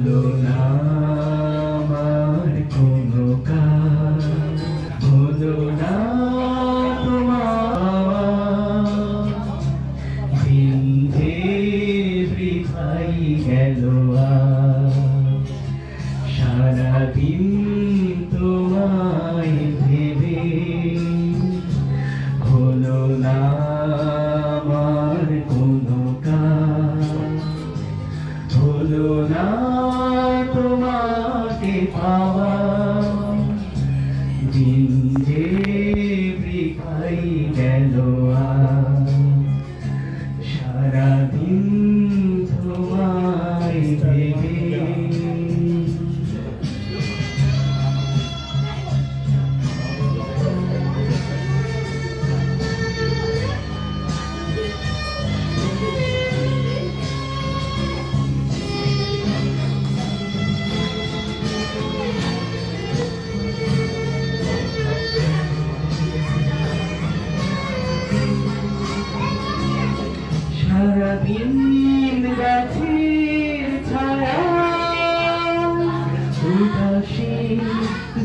হলো না আমার কোনো কাজ, হলো না তোমার দিন যে বৃথাই গেল সারাদিন তোমায় ভেবে হলো না আমার কোনো কাজ, হলো না তোমাকে পাওয়া দিন যে বৃথাই গেল সারাদিন তোমায় ভেবে। সারাদিন গাছের ছায়া উদাসী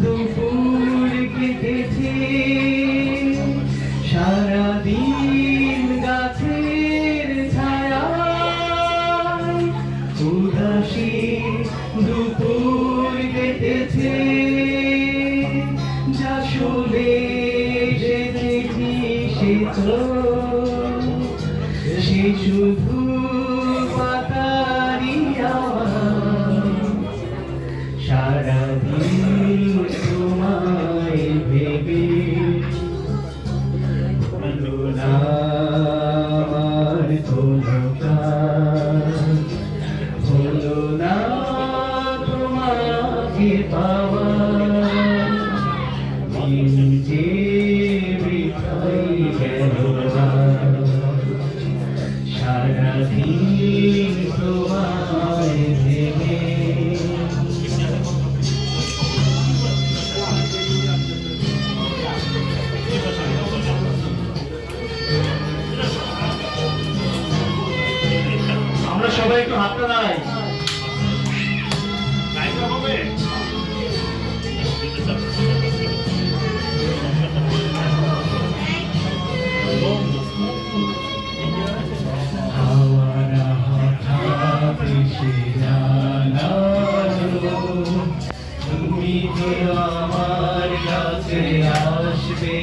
দুপুর কেটেছে, সারাদিন গাছের ছায়া উদাসী দুপুর কেটেছে, যা শুনে সে চিঠি সে তো সে শুধু পাতারি সারাদিন তোমায় ভেবে হলো না আমার কোনো কাজ, হলো না তোমাকে পাওয়া দিন যে বৃথাই গেল সারাদিন তোমায় ভেবে। আমরা সবাই একটু হাতটা দাঁড়াই। তুমি তো আমার কাছে আসবে।